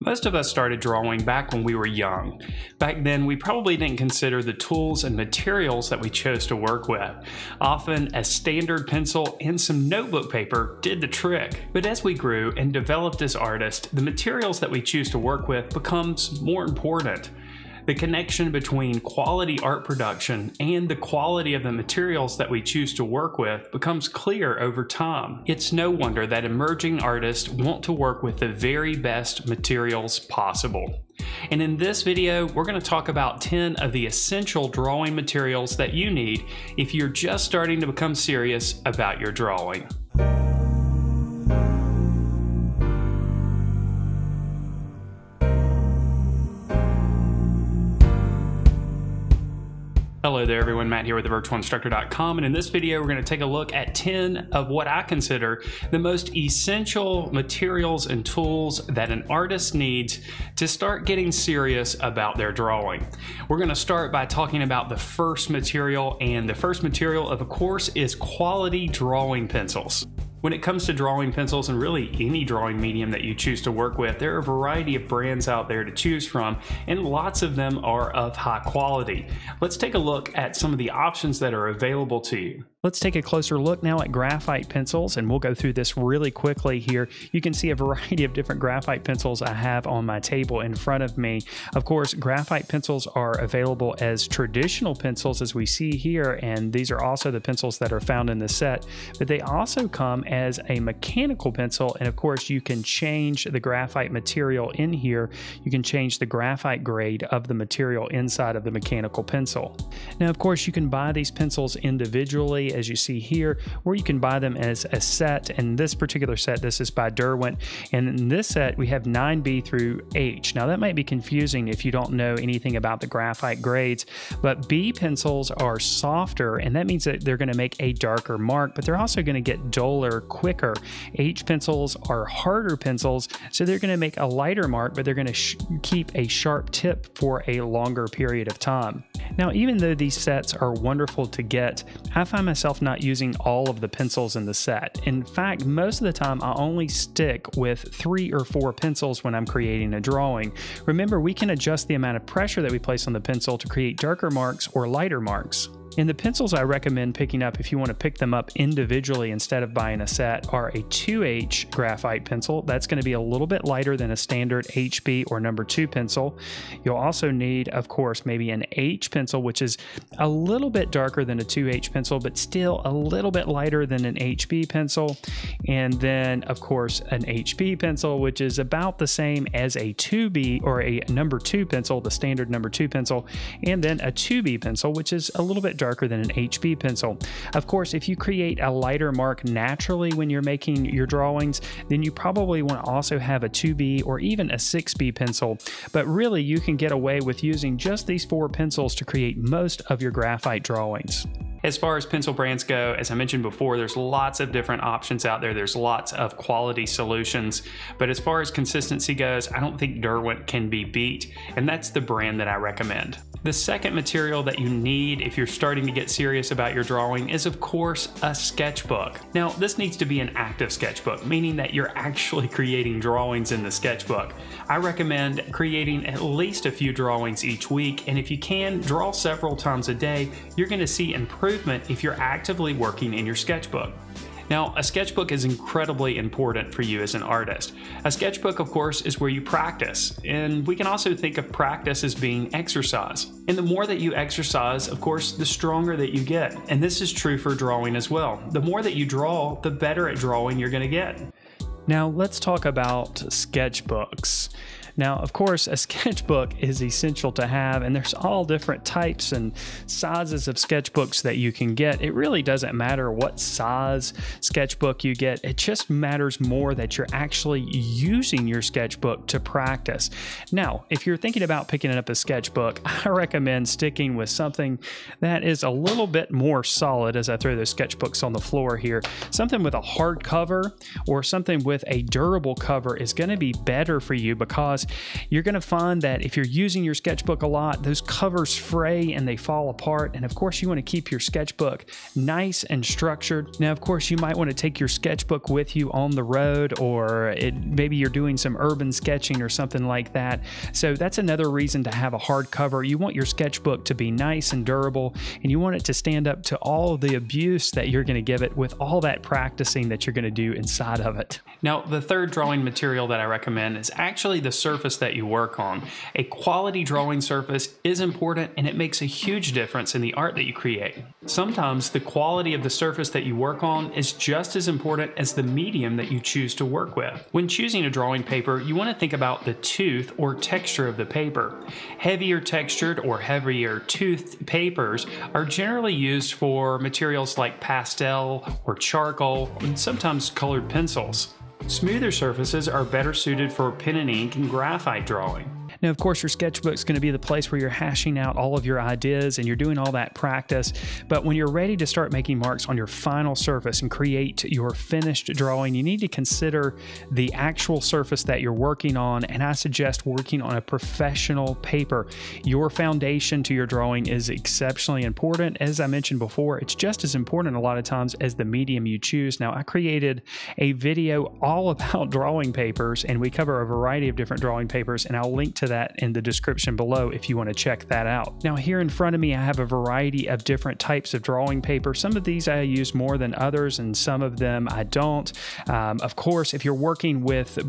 Most of us started drawing back when we were young. Back then, we probably didn't consider the tools and materials that we chose to work with. Often, a standard pencil and some notebook paper did the trick. But as we grew and developed as artists, the materials that we choose to work with becomes more important. The connection between quality art production and the quality of the materials that we choose to work with becomes clear over time. It's no wonder that emerging artists want to work with the very best materials possible. And in this video, we're going to talk about 10 of the essential drawing materials that you need if you're just starting to become serious about your drawing. Hello there everyone, Matt here with thevirtualinstructor.com, and in this video we're going to take a look at 10 of what I consider the most essential materials and tools that an artist needs to start getting serious about their drawing. We're going to start by talking about the first material, and the first material of course is quality drawing pencils. When it comes to drawing pencils and really any drawing medium that you choose to work with, there are a variety of brands out there to choose from, and lots of them are of high quality. Let's take a look at some of the options that are available to you. Let's take a closer look now at graphite pencils, and we'll go through this really quickly here. You can see a variety of different graphite pencils I have on my table in front of me. Of course, graphite pencils are available as traditional pencils as we see here, and these are also the pencils that are found in the set, but they also come as a mechanical pencil, and of course you can change the graphite material in here. You can change the graphite grade of the material inside of the mechanical pencil. Now of course you can buy these pencils individually as you see here, or you can buy them as a set. And this particular set, this is by Derwent, and in this set we have 9B through H. Now that might be confusing if you don't know anything about the graphite grades, but B pencils are softer, and that means that they're going to make a darker mark, but they're also going to get duller quicker. H pencils are harder pencils, so they're going to make a lighter mark, but they're going to keep a sharp tip for a longer period of time. Now, even though these sets are wonderful to get, I find myself not using all of the pencils in the set. In fact, most of the time I only stick with 3 or 4 pencils when I'm creating a drawing. Remember, we can adjust the amount of pressure that we place on the pencil to create darker marks or lighter marks. And the pencils I recommend picking up if you want to pick them up individually instead of buying a set are a 2H graphite pencil. That's going to be a little bit lighter than a standard HB or number 2 pencil. You'll also need, of course, maybe an H pencil, which is a little bit darker than a 2H pencil, but still a little bit lighter than an HB pencil. And then, of course, an HB pencil, which is about the same as a 2B or a number 2 pencil, the standard number 2 pencil, and then a 2B pencil, which is a little bit darker than an HB pencil. Of course, if you create a lighter mark naturally when you're making your drawings, then you probably want to also have a 2B or even a 6B pencil. But really, you can get away with using just these 4 pencils to create most of your graphite drawings. As far as pencil brands go, as I mentioned before, there's lots of different options out there. There's lots of quality solutions. But as far as consistency goes, I don't think Derwent can be beat, and that's the brand that I recommend. The second material that you need if you're starting to get serious about your drawing is, of course, a sketchbook. Now, this needs to be an active sketchbook, meaning that you're actually creating drawings in the sketchbook. I recommend creating at least a few drawings each week, and if you can, draw several times a day. You're going to see improvement if you're actively working in your sketchbook. Now, a sketchbook is incredibly important for you as an artist. A sketchbook, of course, is where you practice, and we can also think of practice as being exercise. And the more that you exercise, of course, the stronger that you get. And this is true for drawing as well. The more that you draw, the better at drawing you're going to get. Now, let's talk about sketchbooks. Now, of course, a sketchbook is essential to have, and there's all different types and sizes of sketchbooks that you can get. It really doesn't matter what size sketchbook you get. It just matters more that you're actually using your sketchbook to practice. Now, if you're thinking about picking up a sketchbook, I recommend sticking with something that is a little bit more solid as I throw those sketchbooks on the floor here. Something with a hard cover or something with with a durable cover is going to be better for you, because you're going to find that if you're using your sketchbook a lot, those covers fray and they fall apart. And of course, you want to keep your sketchbook nice and structured. Now, of course, you might want to take your sketchbook with you on the road, or maybe you're doing some urban sketching or something like that. So that's another reason to have a hard cover. You want your sketchbook to be nice and durable, and you want it to stand up to all of the abuse that you're going to give it with all that practicing that you're going to do inside of it. Now, the third drawing material that I recommend is actually the surface that you work on. A quality drawing surface is important, and it makes a huge difference in the art that you create. Sometimes the quality of the surface that you work on is just as important as the medium that you choose to work with. When choosing a drawing paper, you want to think about the tooth or texture of the paper. Heavier textured or heavier toothed papers are generally used for materials like pastel or charcoal, and sometimes colored pencils. Smoother surfaces are better suited for pen and ink and graphite drawing. Now, of course, your sketchbook is going to be the place where you're hashing out all of your ideas and you're doing all that practice. But when you're ready to start making marks on your final surface and create your finished drawing, you need to consider the actual surface that you're working on. And I suggest working on a professional paper. Your foundation to your drawing is exceptionally important. As I mentioned before, it's just as important a lot of times as the medium you choose. Now, I created a video all about drawing papers, and we cover a variety of different drawing papers, and I'll link to that in the description below if you want to check that out. Now, here in front of me, I have a variety of different types of drawing paper. Some of these I use more than others, and some of them I don't. Of course, if you're working with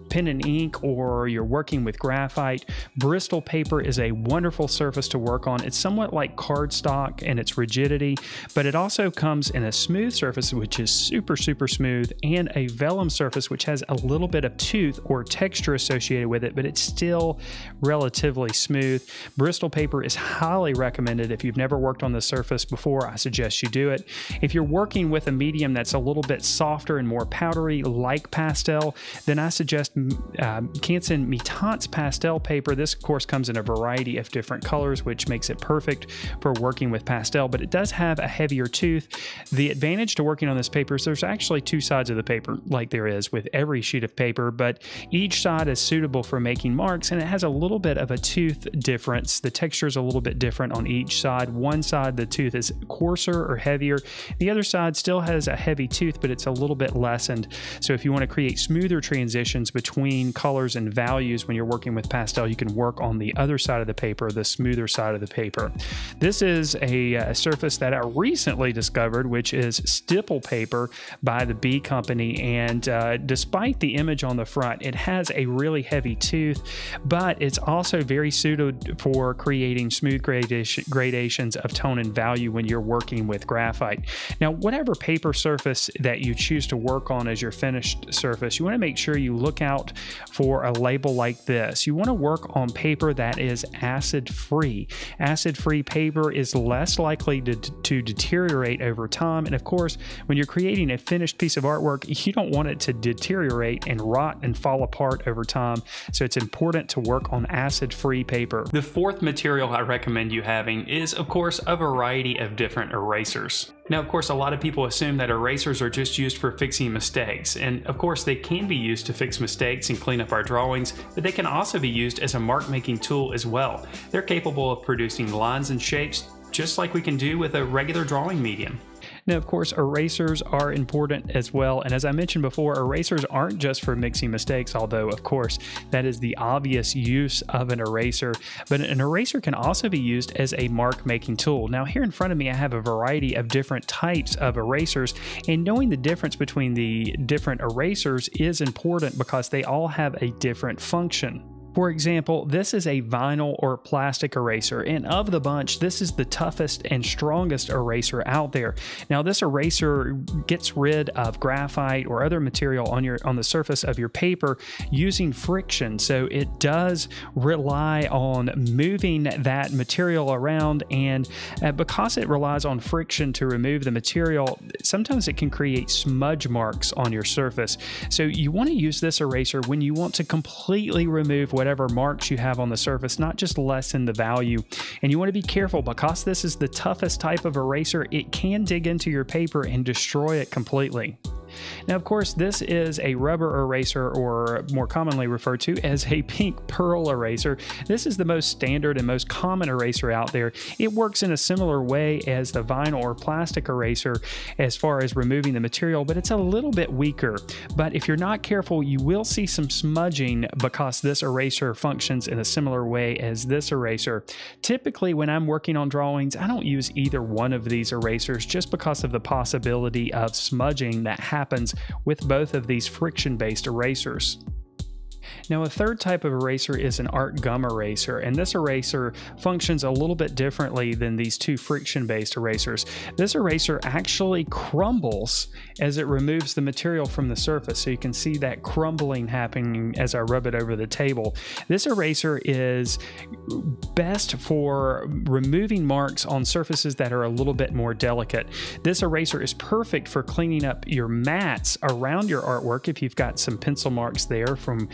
pen and ink or you're working with graphite, Bristol paper is a wonderful surface to work on. It's somewhat like cardstock in its rigidity, but it also comes in a smooth surface, which is super smooth, and a vellum surface, which has a little bit of tooth or texture associated with it, but it's still relatively smooth. Bristol paper is highly recommended. If you've never worked on the surface before, I suggest you do it. If you're working with a medium that's a little bit softer and more powdery, like pastel, then I suggest Canson Mi-Teintes pastel paper. This, of course, comes in a variety of different colors, which makes it perfect for working with pastel, but it does have a heavier tooth. The advantage to working on this paper is there's actually two sides of the paper, like there is with every sheet of paper, but each side is suitable for making marks, and it has a little bit of a tooth difference. The texture is a little bit different on each side. One side, the tooth is coarser or heavier. The other side still has a heavy tooth, but it's a little bit lessened. So if you want to create smoother transitions between colors and values when you're working with pastel, you can work on the other side of the paper, the smoother side of the paper. This is a surface that I recently discovered, which is stipple paper by the B Company. And despite the image on the front, it has a really heavy tooth, but it's also very suited for creating smooth gradations of tone and value when you're working with graphite. Now, whatever paper surface that you choose to work on as your finished surface, you want to make sure you look out for a label like this. You want to work on paper that is acid-free. Acid-free paper is less likely to deteriorate over time, and of course, when you're creating a finished piece of artwork, you don't want it to deteriorate and rot and fall apart over time, so it's important to work on acid-free paper. The fourth material I recommend you having is, of course, a variety of different erasers. Now, of course, a lot of people assume that erasers are just used for fixing mistakes, and of course they can be used to fix mistakes and clean up our drawings, but they can also be used as a mark-making tool as well. They're capable of producing lines and shapes just like we can do with a regular drawing medium. Now, of course, erasers are important as well, and as I mentioned before, erasers aren't just for mixing mistakes, although, of course, that is the obvious use of an eraser, but an eraser can also be used as a mark-making tool. Now, here in front of me, I have a variety of different types of erasers, and knowing the difference between the different erasers is important because they all have a different function. For example, this is a vinyl or plastic eraser, and of the bunch, this is the toughest and strongest eraser out there. Now, this eraser gets rid of graphite or other material on the surface of your paper using friction, so it does rely on moving that material around, and because it relies on friction to remove the material, sometimes it can create smudge marks on your surface. So you want to use this eraser when you want to completely remove whatever marks you have on the surface, not just lessen the value. And you want to be careful because this is the toughest type of eraser. It can dig into your paper and destroy it completely. Now, of course, this is a rubber eraser, or more commonly referred to as a pink pearl eraser. This is the most standard and most common eraser out there. It works in a similar way as the vinyl or plastic eraser as far as removing the material, but it's a little bit weaker. But if you're not careful, you will see some smudging because this eraser functions in a similar way as this eraser. Typically, when I'm working on drawings, I don't use either one of these erasers just because of the possibility of smudging that happens with both of these friction-based erasers. Now, a third type of eraser is an art gum eraser, and this eraser functions a little bit differently than these two friction-based erasers. This eraser actually crumbles as it removes the material from the surface, so you can see that crumbling happening as I rub it over the table. This eraser is best for removing marks on surfaces that are a little bit more delicate. This eraser is perfect for cleaning up your mats around your artwork if you've got some pencil marks there from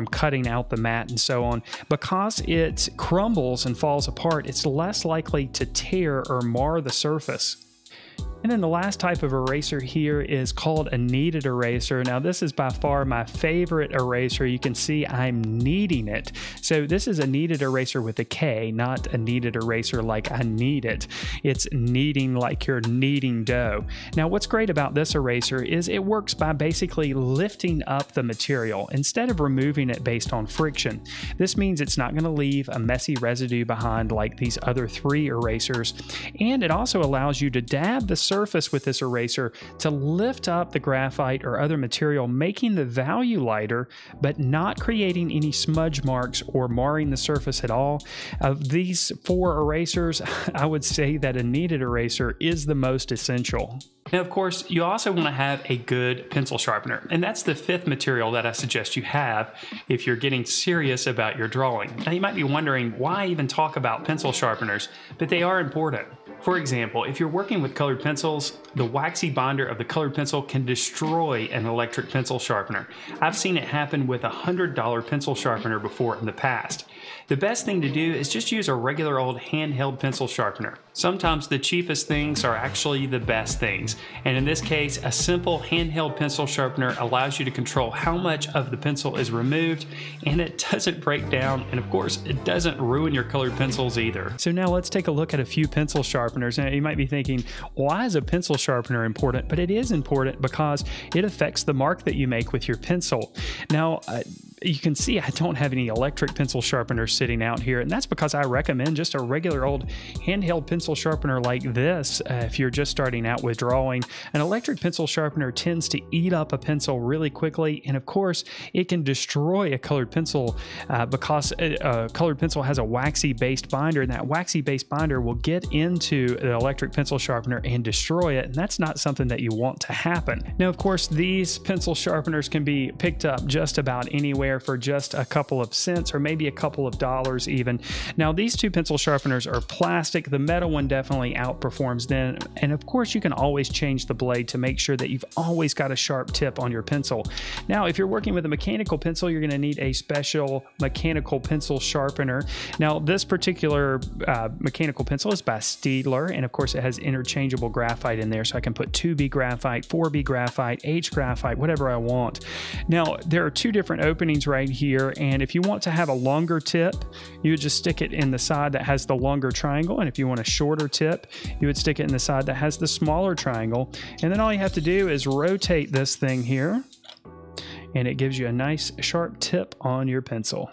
cutting out the mat and so on. Because it crumbles and falls apart, it's less likely to tear or mar the surface. And then the last type of eraser here is called a kneaded eraser. Now, this is by far my favorite eraser. You can see I'm kneading it. So this is a kneaded eraser with a K, not a kneaded eraser like I knead it. It's kneading like you're kneading dough. Now, what's great about this eraser is it works by basically lifting up the material instead of removing it based on friction. This means it's not going to leave a messy residue behind like these other three erasers. And it also allows you to dab the surface with this eraser to lift up the graphite or other material, making the value lighter, but not creating any smudge marks or marring the surface at all. Of these four erasers, I would say that a kneaded eraser is the most essential. Now, of course, you also want to have a good pencil sharpener, and that's the fifth material that I suggest you have if you're getting serious about your drawing. Now, you might be wondering why even talk about pencil sharpeners, but they are important. For example, if you're working with colored pencils, the waxy binder of the colored pencil can destroy an electric pencil sharpener. I've seen it happen with a $100 pencil sharpener before in the past. The best thing to do is just use a regular old handheld pencil sharpener. Sometimes the cheapest things are actually the best things, and in this case, a simple handheld pencil sharpener allows you to control how much of the pencil is removed, and it doesn't break down, and of course, it doesn't ruin your colored pencils either. So now let's take a look at a few pencil sharpeners. Now, you might be thinking, why is a pencil sharpener important? But it is important because it affects the mark that you make with your pencil. Now, you can see I don't have any electric pencil sharpeners sitting out here, and that's because I recommend just a regular old handheld pencil sharpener like this if you're just starting out with drawing. An electric pencil sharpener tends to eat up a pencil really quickly, and of course it can destroy a colored pencil because a colored pencil has a waxy based binder, and that waxy based binder will get into the electric pencil sharpener and destroy it, and that's not something that you want to happen. Now, of course, these pencil sharpeners can be picked up just about anywhere for just a couple of cents or maybe a couple of dollars even. Now, these two pencil sharpeners are plastic. The metal one definitely outperforms them, and of course you can always change the blade to make sure that you've always got a sharp tip on your pencil. Now, if you're working with a mechanical pencil, you're going to need a special mechanical pencil sharpener. Now, this particular mechanical pencil is by Staedtler, and of course it has interchangeable graphite in there, so I can put 2B graphite, 4B graphite, H graphite, whatever I want. Now, there are two different openings right here, and if you want to have a longer tip, you would just stick it in the side that has the longer triangle, and if you want a shorter tip, you would stick it in the side that has the smaller triangle. And then all you have to do is rotate this thing here, and it gives you a nice sharp tip on your pencil.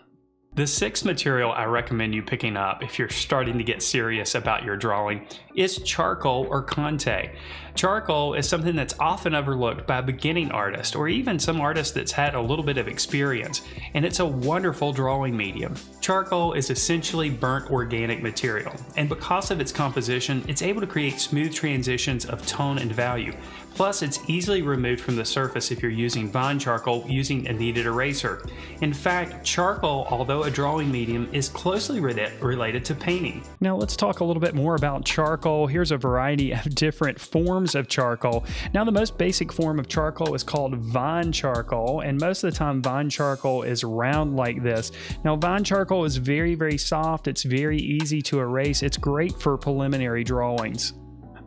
The sixth material I recommend you picking up if you're starting to get serious about your drawing is charcoal or Conte. Charcoal is something that's often overlooked by beginning artists or even some artists that's had a little bit of experience, and it's a wonderful drawing medium. Charcoal is essentially burnt organic material, and because of its composition, it's able to create smooth transitions of tone and value. Plus, it's easily removed from the surface if you're using vine charcoal using a kneaded eraser. In fact, charcoal, although a drawing medium, is closely related to painting. Now let's talk a little bit more about charcoal. Here's a variety of different forms of charcoal. Now, the most basic form of charcoal is called vine charcoal, and most of the time vine charcoal is round like this. Now, vine charcoal is very, very soft. It's very easy to erase. It's great for preliminary drawings.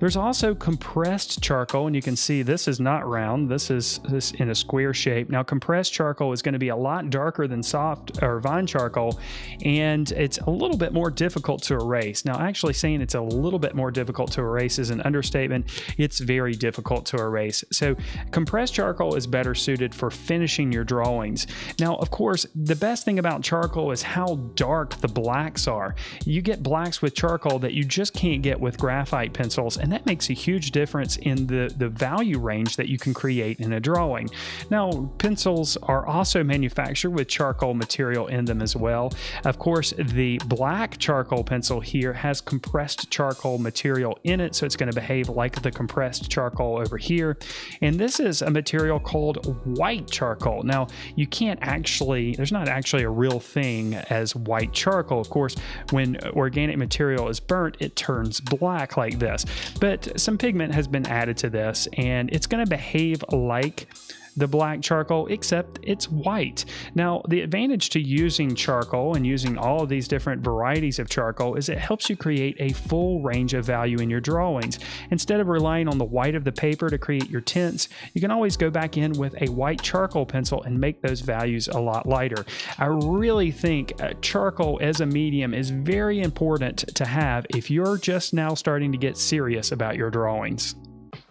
There's also compressed charcoal, and you can see this is not round. This is in a square shape. Now, compressed charcoal is going to be a lot darker than soft or vine charcoal, and it's a little bit more difficult to erase. Now, actually saying it's a little bit more difficult to erase is an understatement. It's very difficult to erase. So compressed charcoal is better suited for finishing your drawings. Now, of course, the best thing about charcoal is how dark the blacks are. You get blacks with charcoal that you just can't get with graphite pencils, and that makes a huge difference in the value range that you can create in a drawing. Now, pencils are also manufactured with charcoal material in them as well. Of course, the black charcoal pencil here has compressed charcoal material in it, so it's going to behave like the compressed charcoal over here. And this is a material called white charcoal. Now, you can't actually, there's not actually a real thing as white charcoal. Of course, when organic material is burnt, it turns black like this. But some pigment has been added to this, and it's going to behave like the black charcoal, except it's white. Now, the advantage to using charcoal and using all of these different varieties of charcoal is it helps you create a full range of value in your drawings. Instead of relying on the white of the paper to create your tints, you can always go back in with a white charcoal pencil and make those values a lot lighter. I really think charcoal as a medium is very important to have if you're just now starting to get serious about your drawings.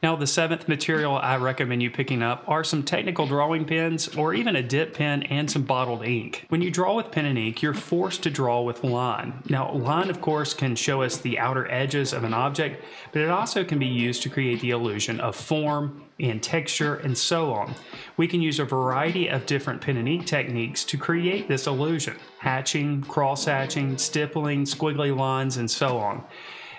Now, the seventh material I recommend you picking up are some technical drawing pens or even a dip pen and some bottled ink. When you draw with pen and ink, you're forced to draw with line. Now, line, of course, can show us the outer edges of an object, but it also can be used to create the illusion of form and texture and so on. We can use a variety of different pen and ink techniques to create this illusion: hatching, cross-hatching, stippling, squiggly lines, and so on.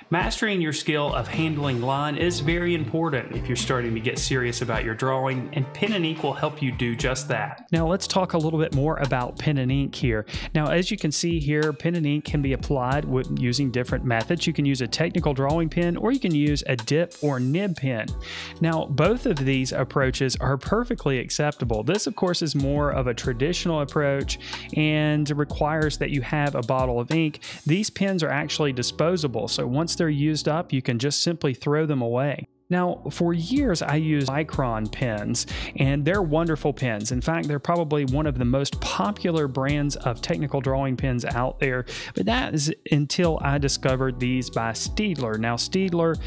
Mastering your skill of handling line is very important if you're starting to get serious about your drawing, and pen and ink will help you do just that. Now let's talk a little bit more about pen and ink here. Now, as you can see here, pen and ink can be applied using different methods. You can use a technical drawing pen, or you can use a dip or nib pen. Now, both of these approaches are perfectly acceptable. This, of course, is more of a traditional approach and requires that you have a bottle of ink. These pens are actually disposable, so once they're used up, you can just simply throw them away. Now, for years, I used Micron pens, and they're wonderful pens. In fact, they're probably one of the most popular brands of technical drawing pens out there, but that is until I discovered these by Staedtler. Now, Staedtler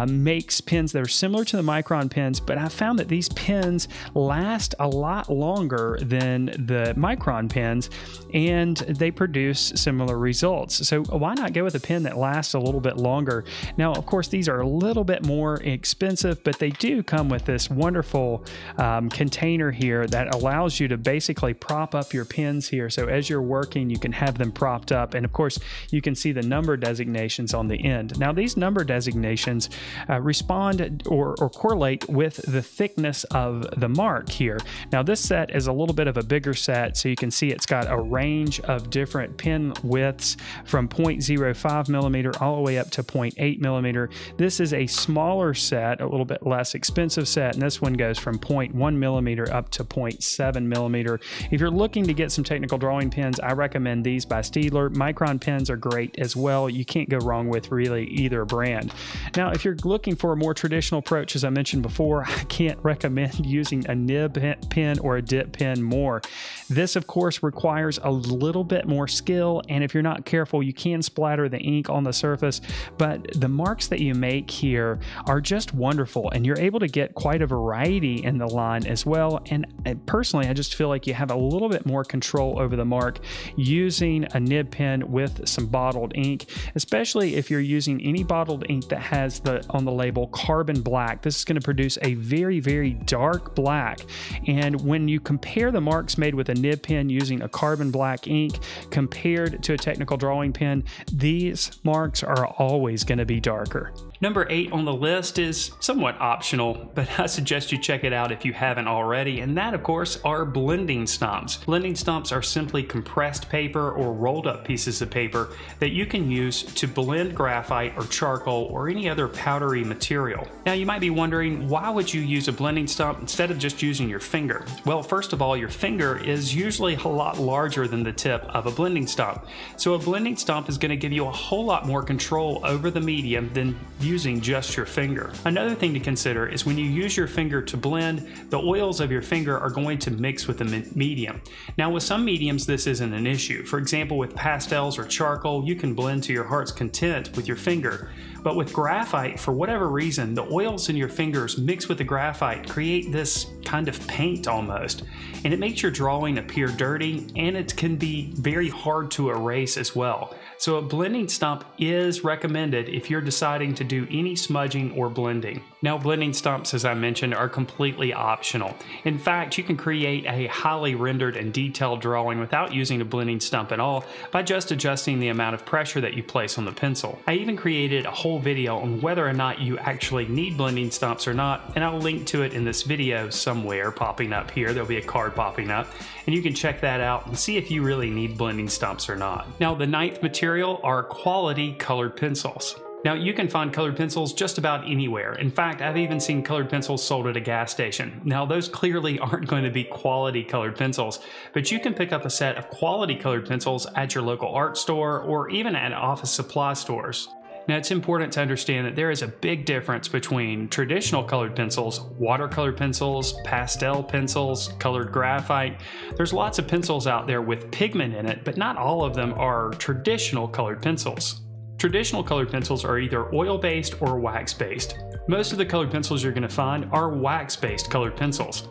makes pens that are similar to the Micron pens, but I found that these pens last a lot longer than the Micron pens, and they produce similar results. So why not go with a pen that lasts a little bit longer? Now, of course, these are a little bit more expensive, but they do come with this wonderful container here that allows you to basically prop up your pens here. So as you're working, you can have them propped up, and of course you can see the number designations on the end. Now, these number designations respond or correlate with the thickness of the mark here. Now, this set is a little bit of a bigger set, so you can see it's got a range of different pen widths from 0.05 millimeter all the way up to 0.8 millimeter. This is a smaller set, a little bit less expensive set, and this one goes from 0.1 millimeter up to 0.7 millimeter. If you're looking to get some technical drawing pens, I recommend these by Staedtler. Micron pens are great as well. You can't go wrong with really either brand. Now, if you're looking for a more traditional approach, as I mentioned before, I can't recommend using a nib pen or a dip pen more. This, of course, requires a little bit more skill, and if you're not careful, you can splatter the ink on the surface, but the marks that you make here are just wonderful, and you're able to get quite a variety in the line as well. And personally, I just feel like you have a little bit more control over the mark using a nib pen with some bottled ink, especially if you're using any bottled ink that has on the label carbon black. This is going to produce a very, very dark black, and when you compare the marks made with a nib pen using a carbon black ink compared to a technical drawing pen, these marks are always going to be darker. Number 8 on the list is somewhat optional, but I suggest you check it out if you haven't already, and that, of course, are blending stumps. Blending stumps are simply compressed paper or rolled up pieces of paper that you can use to blend graphite or charcoal or any other powdery material. Now, you might be wondering, why would you use a blending stump instead of just using your finger? Well, first of all, your finger is usually a lot larger than the tip of a blending stump. So a blending stump is going to give you a whole lot more control over the medium than using just your finger. Another thing to consider is when you use your finger to blend, the oils of your finger are going to mix with the medium. Now with some mediums this isn't an issue. For example, with pastels or charcoal, you can blend to your heart's content with your finger. But with graphite, for whatever reason, the oils in your fingers mix with the graphite create this kind of paint almost. And it makes your drawing appear dirty, and it can be very hard to erase as well. So a blending stump is recommended if you're deciding to do any smudging or blending. Now blending stumps, as I mentioned, are completely optional. In fact, you can create a highly rendered and detailed drawing without using a blending stump at all by just adjusting the amount of pressure that you place on the pencil. I even created a whole video on whether or not you actually need blending stumps or not, and I'll link to it in this video somewhere popping up here. There'll be a card popping up, and you can check that out and see if you really need blending stumps or not. Now the ninth material are quality colored pencils. Now you can find colored pencils just about anywhere. In fact, I've even seen colored pencils sold at a gas station. Now those clearly aren't going to be quality colored pencils, but you can pick up a set of quality colored pencils at your local art store or even at office supply stores. Now it's important to understand that there is a big difference between traditional colored pencils, watercolor pencils, pastel pencils, colored graphite. There's lots of pencils out there with pigment in it, but not all of them are traditional colored pencils. Traditional colored pencils are either oil-based or wax-based. Most of the colored pencils you're going to find are wax-based colored pencils.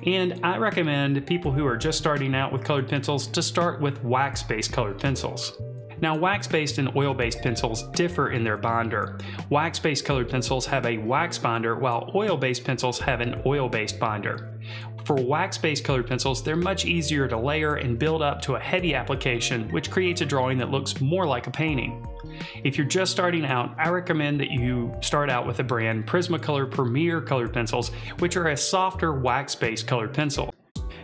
And I recommend people who are just starting out with colored pencils to start with wax-based colored pencils. Now, wax-based and oil-based pencils differ in their binder. Wax-based colored pencils have a wax binder, while oil-based pencils have an oil-based binder. For wax-based colored pencils, they're much easier to layer and build up to a heavy application, which creates a drawing that looks more like a painting. If you're just starting out, I recommend that you start out with the brand Prismacolor Premier colored pencils, which are a softer wax-based colored pencil.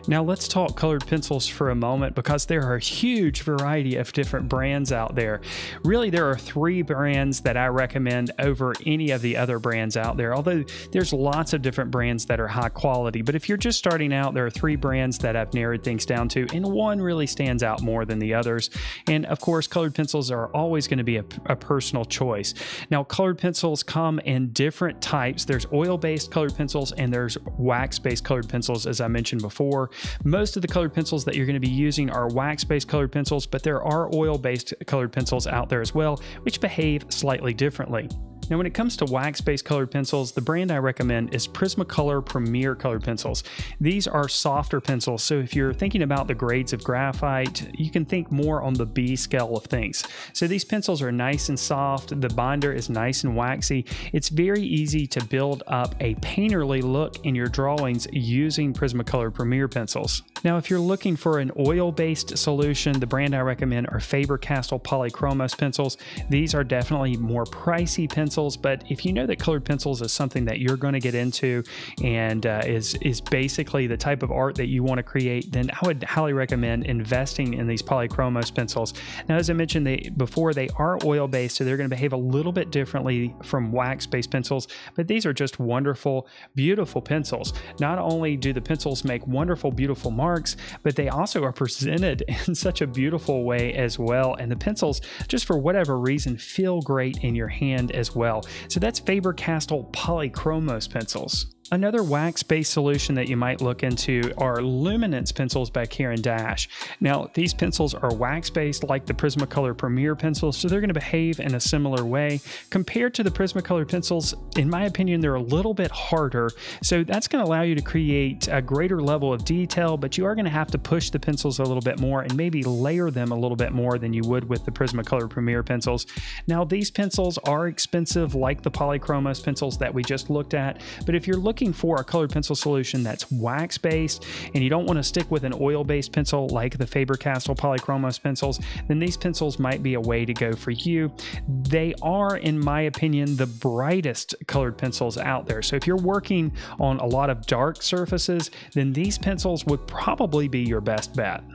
Now let's talk colored pencils for a moment, because there are a huge variety of different brands out there. Really, there are 3 brands that I recommend over any of the other brands out there, although there's lots of different brands that are high quality. But if you're just starting out, there are 3 brands that I've narrowed things down to, and one really stands out more than the others. And of course, colored pencils are always going to be a personal choice. Now, colored pencils come in different types. There's oil-based colored pencils and there's wax-based colored pencils, as I mentioned before. Most of the colored pencils that you're going to be using are wax-based colored pencils, but there are oil-based colored pencils out there as well, which behave slightly differently. Now, when it comes to wax-based colored pencils, the brand I recommend is Prismacolor Premier colored pencils. These are softer pencils, so if you're thinking about the grades of graphite, you can think more on the B scale of things. So these pencils are nice and soft, the binder is nice and waxy. It's very easy to build up a painterly look in your drawings using Prismacolor Premier pencils. Now, if you're looking for an oil-based solution, the brand I recommend are Faber-Castell Polychromos pencils. These are definitely more pricey pencils, but if you know that colored pencils is something that you're going to get into and is basically the type of art that you want to create, then I would highly recommend investing in these Polychromos pencils. Now, as I mentioned before, they are oil-based, so they're going to behave a little bit differently from wax-based pencils, but these are just wonderful, beautiful pencils. Not only do the pencils make wonderful, beautiful marks, but they also are presented in such a beautiful way as well, and the pencils, just for whatever reason, feel great in your hand as well. So that's Faber-Castell Polychromos pencils. Another wax-based solution that you might look into are Luminance pencils by Caran d'Ache. Now, these pencils are wax-based like the Prismacolor Premier pencils, so they're going to behave in a similar way. Compared to the Prismacolor pencils, in my opinion, they're a little bit harder, so that's going to allow you to create a greater level of detail, but you are going to have to push the pencils a little bit more and maybe layer them a little bit more than you would with the Prismacolor Premier pencils. Now, these pencils are expensive like the Polychromos pencils that we just looked at, but if you're looking for a colored pencil solution that's wax-based and you don't want to stick with an oil-based pencil like the Faber-Castell Polychromos pencils, then these pencils might be a way to go for you. They are, in my opinion, the brightest colored pencils out there. So if you're working on a lot of dark surfaces, then these pencils would probably be your best bet.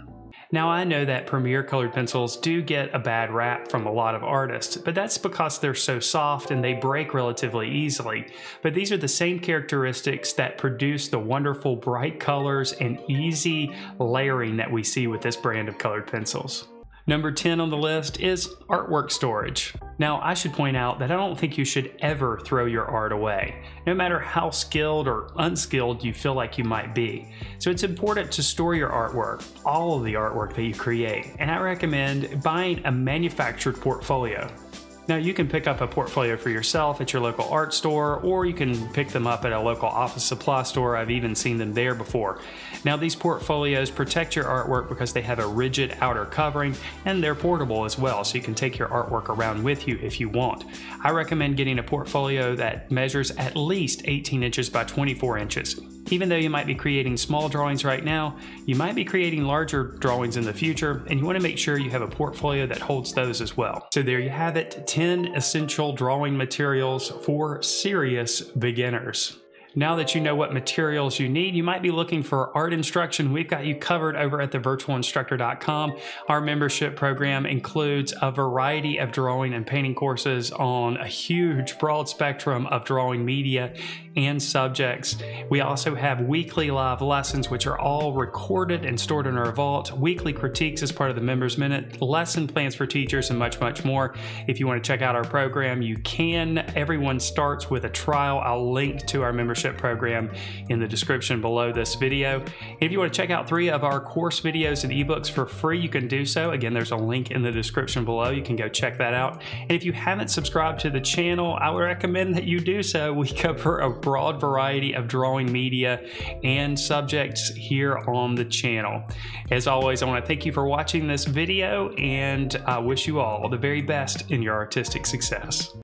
Now, I know that Premier colored pencils do get a bad rap from a lot of artists, but that's because they're so soft and they break relatively easily. But these are the same characteristics that produce the wonderful bright colors and easy layering that we see with this brand of colored pencils. Number 10 on the list is artwork storage. Now, I should point out that I don't think you should ever throw your art away, no matter how skilled or unskilled you feel like you might be. So it's important to store your artwork, all of the artwork that you create, and I recommend buying a manufactured portfolio. Now, you can pick up a portfolio for yourself at your local art store, or you can pick them up at a local office supply store. I've even seen them there before. Now, these portfolios protect your artwork because they have a rigid outer covering, and they're portable as well, so you can take your artwork around with you if you want. I recommend getting a portfolio that measures at least 18 inches by 24 inches. Even though you might be creating small drawings right now, you might be creating larger drawings in the future, and you want to make sure you have a portfolio that holds those as well. So there you have it, 10 essential drawing materials for serious beginners. Now that you know what materials you need, you might be looking for art instruction. We've got you covered over at thevirtualinstructor.com. Our membership program includes a variety of drawing and painting courses on a huge broad spectrum of drawing media and subjects. We also have weekly live lessons, which are all recorded and stored in our vault, weekly critiques as part of the Members Minute, lesson plans for teachers, and much, much more. If you want to check out our program, you can. Everyone starts with a trial. I'll link to our membership program in the description below this video. If you want to check out 3 of our course videos and ebooks for free, you can do so. Again, there's a link in the description below. You can go check that out. And if you haven't subscribed to the channel, I would recommend that you do so. We cover a broad variety of drawing media and subjects here on the channel. As always, I want to thank you for watching this video, and I wish you all the very best in your artistic success.